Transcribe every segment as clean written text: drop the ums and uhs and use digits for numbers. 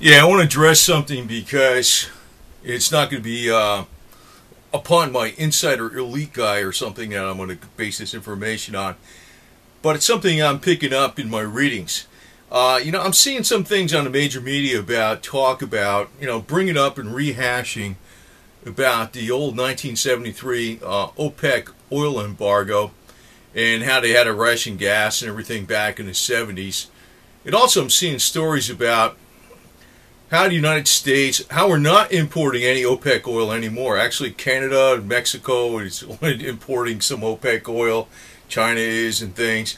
Yeah, I want to address something because it's not going to be upon my insider elite guy or something that I'm going to base this information on, but it's something I'm picking up in my readings. I'm seeing some things on the major media talk about, bringing up and rehashing about the old 1973 OPEC oil embargo and how they had to ration gas and everything back in the 70s. And also I'm seeing stories about how the United States, how we're not importing any OPEC oil anymore. Actually, Canada and Mexico is importing some OPEC oil. China is and things.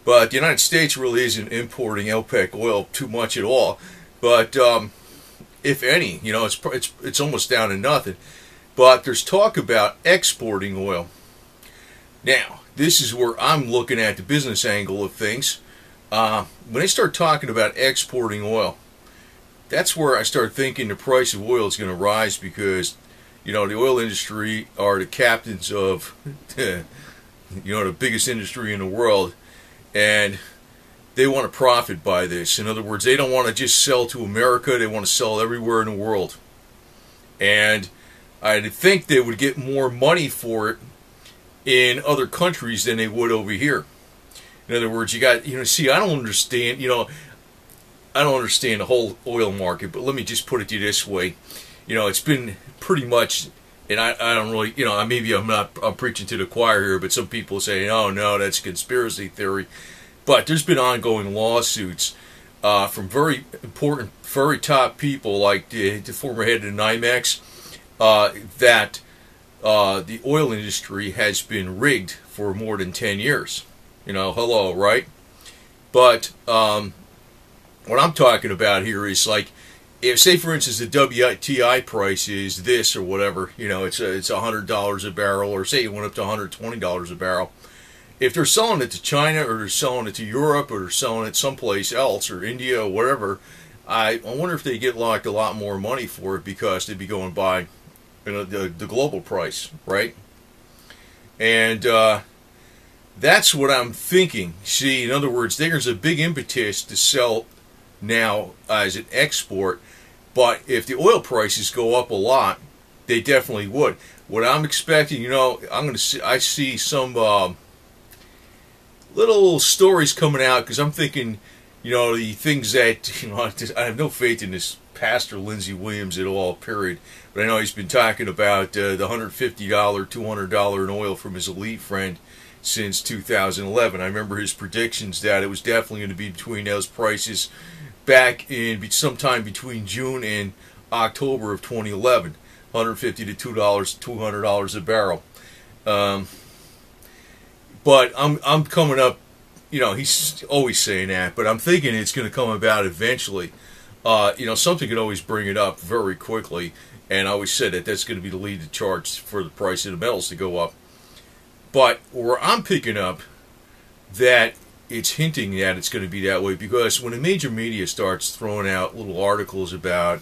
But the United States really isn't importing OPEC oil too much at all. But if any, it's almost down to nothing. But there's talk about exporting oil. Now, this is where I'm looking at the business angle of things. When they start talking about exporting oil, that's where I start thinking the price of oil is going to rise because, the oil industry are the captains of, the biggest industry in the world, and they want to profit by this. In other words, they don't want to just sell to America, they want to sell everywhere in the world. And I think they would get more money for it in other countries than they would over here. In other words, you got, I don't understand, I don't understand the whole oil market, but let me just put it to you this way. It's been pretty much, and I don't really, maybe I'm preaching to the choir here, but some people say, oh no, that's conspiracy theory. But there's been ongoing lawsuits from very important, very top people like the former head of NYMEX that the oil industry has been rigged for more than 10 years. Hello, right? But what I'm talking about here is like, if say for instance the WTI price is this or whatever, it's $100 a barrel, or say it went up to $120 a barrel. If they're selling it to China or they're selling it to Europe or they're selling it someplace else or India or whatever, I wonder if they get like a lot more money for it because they'd be going by the global price, right? And that's what I'm thinking. See, in other words, there's a big impetus to sell now as an export, but if the oil prices go up a lot, they definitely would. What I'm expecting, I see some little stories coming out because I'm thinking, the things that I have no faith in this Pastor Lindsey Williams at all, period. But I know he's been talking about the $150, $200 in oil from his elite friend since 2011. I remember his predictions that it was definitely going to be between those prices back in sometime between June and October of 2011, $150 to $200 a barrel. But I'm coming up, he's always saying that, but I'm thinking it's going to come about eventually. Something could always bring it up very quickly, and I always said that that's going to be the lead to charge for the price of the metals to go up. But where I'm picking up that it's hinting that it's going to be that way, because when the major media starts throwing out little articles about,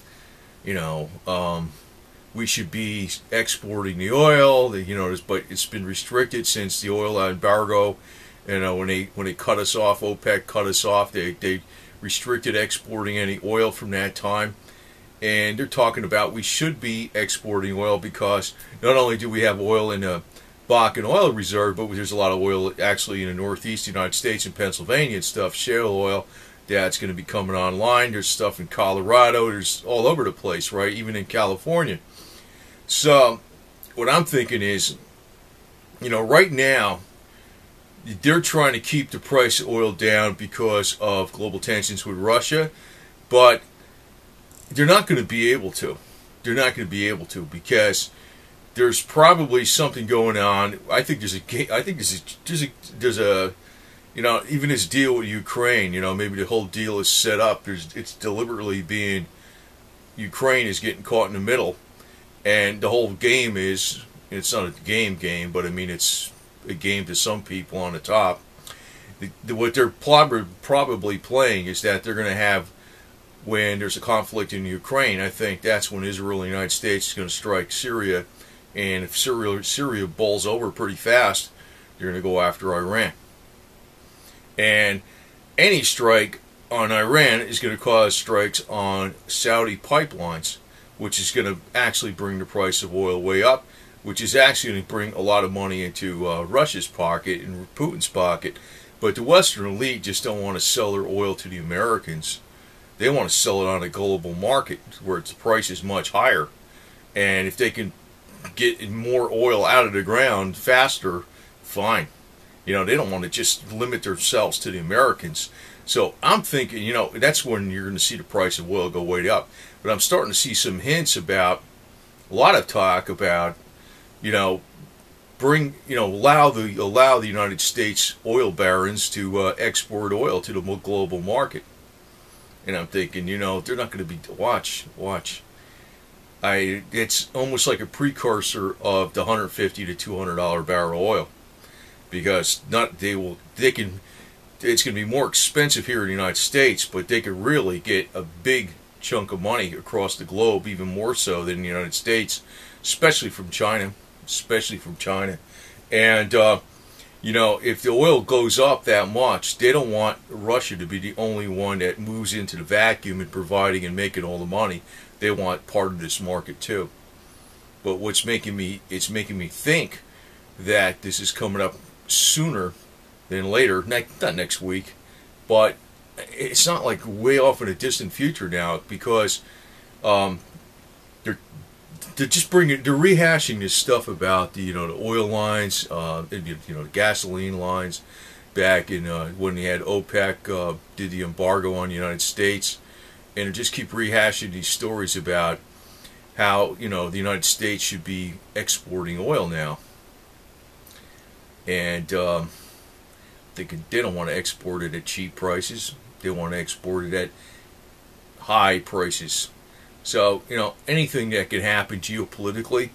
we should be exporting the oil, but it's been restricted since the oil embargo. When they cut us off, OPEC cut us off. They restricted exporting any oil from that time, and they're talking about we should be exporting oil because not only do we have oil in the Bakken oil reserve, but there's a lot of oil actually in the northeast United States and Pennsylvania and stuff, shale oil that's going to be coming online. There's stuff in Colorado, there's all over the place, right? Even in California. So what I'm thinking is, right now they're trying to keep the price of oil down because of global tensions with Russia, but they're not going to be able to. They're not going to be able to because there's probably something going on. I think there's a even this deal with Ukraine, maybe the whole deal is set up. It's deliberately being, Ukraine is getting caught in the middle, and the whole game is, it's not a game, but I mean it's a game to some people on the top. What they're probably playing is that they're going to have, when there's a conflict in Ukraine, I think that's when Israel and the United States is going to strike Syria. And if Syria bowls over pretty fast, they're going to go after Iran. And any strike on Iran is going to cause strikes on Saudi pipelines, which is going to actually bring the price of oil way up, which is actually going to bring a lot of money into Russia's pocket and Putin's pocket. But the Western elite just don't want to sell their oil to the Americans. They want to sell it on a global market where the price is much higher. And if they can get more oil out of the ground faster, fine. You know, they don't want to just limit themselves to the Americans. So I'm thinking, you know, that's when you're going to see the price of oil go way up. But I'm starting to see some hints about, a lot of talk about, you know, allow the United States oil barons to export oil to the global market. And I'm thinking, you know, they're not going to be, watch. It's almost like a precursor of the $150 to $200 barrel oil, because it's going to be more expensive here in the United States, but they could really get a big chunk of money across the globe, even more so than the United States, especially from China. And you know, if the oil goes up that much, they don't want Russia to be the only one that moves into the vacuum and providing and making all the money. They want part of this market too. But it's making me think that this is coming up sooner than later. Not next week, but it's not like way off in a distant future now, because they're just they're rehashing this stuff about the oil lines, the gasoline lines, back in when they had OPEC did the embargo on the United States, and they just keep rehashing these stories about how the United States should be exporting oil now, and they don't want to export it at cheap prices. They want to export it at high prices. So, anything that can happen geopolitically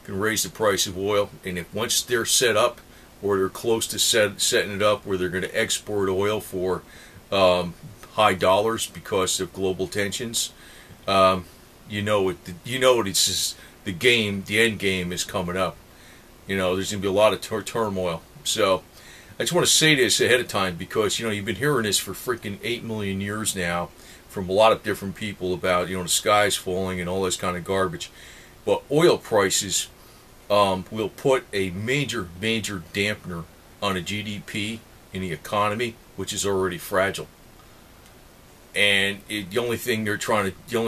can raise the price of oil. And if once they're set up, or they're close to setting it up where they're going to export oil for high dollars because of global tensions, it's just the end game is coming up. There's going to be a lot of turmoil. So I just want to say this ahead of time, because you've been hearing this for freaking 8 million years now from a lot of different people about the sky's falling and all this kind of garbage. But oil prices will put a major dampener on a GDP in the economy, which is already fragile. And the only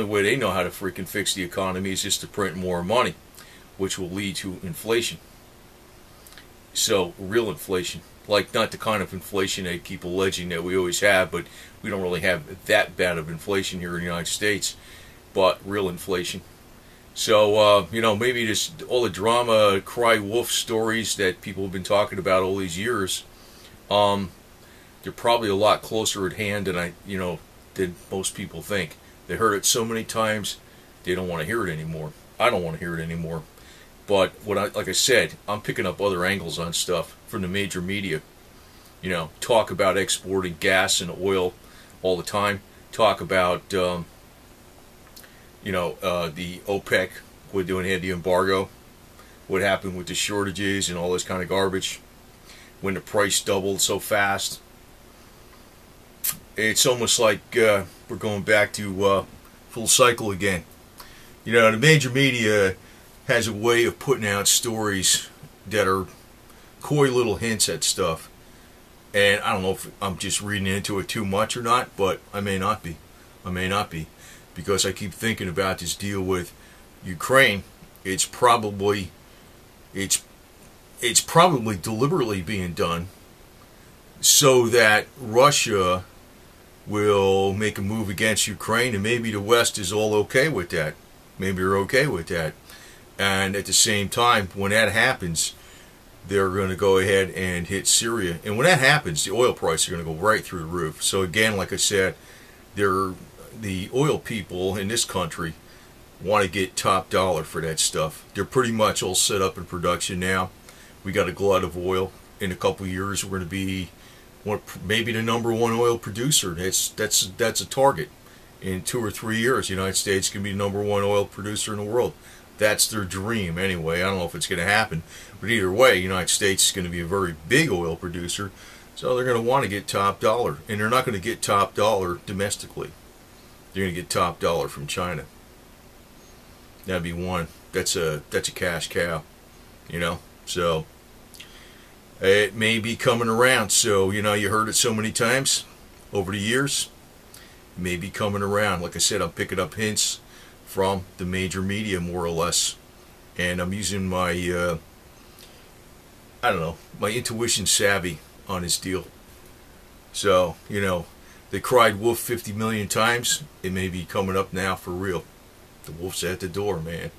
way they know how to freaking fix the economy is just to print more money, which will lead to inflation. So real inflation. Like, not the kind of inflation they keep alleging that we always have, but we don't really have that bad of inflation here in the United States, but real inflation. So, maybe all the drama, cry wolf stories that people have been talking about all these years, they're probably a lot closer at hand than most people think. They heard it so many times, they don't want to hear it anymore. I don't want to hear it anymore. But like I said, I'm picking up other angles on stuff from the major media. Talk about exporting gas and oil all the time. Talk about the OPEC, when they had the embargo, what happened with the shortages and all this kind of garbage, when the price doubled so fast. It's almost like we're going back to full cycle again. The major media has a way of putting out stories that are coy little hints at stuff. And I don't know if I'm just reading into it too much or not, but I may not be. Because I keep thinking about this deal with Ukraine. It's probably deliberately being done so that Russia will make a move against Ukraine, and maybe the West is all okay with that. Maybe they're okay with that. And at the same time, when that happens, they're going to go ahead and hit Syria. And when that happens, the oil prices are going to go right through the roof. So again, like I said, the oil people in this country want to get top dollar for that stuff. They're pretty much all set up in production now. We got a glut of oil. In a couple of years, we're going to be maybe the #1 oil producer. That's a target. In 2 or 3 years, the United States can be the #1 oil producer in the world. That's their dream anyway. I don't know if it's going to happen, but either way, the United States is going to be a very big oil producer. So they're going to want to get top dollar, and they're not going to get top dollar domestically. They're going to get top dollar from China. That'd be one. That's a cash cow, you know. So it may be coming around. So you heard it so many times over the years. It may be coming around. Like I said, I'm picking up hints from the major media more or less, and I'm using my I don't know, my intuition savvy on this deal. So they cried wolf 50 million times. It may be coming up now for real. The wolf's at the door, man.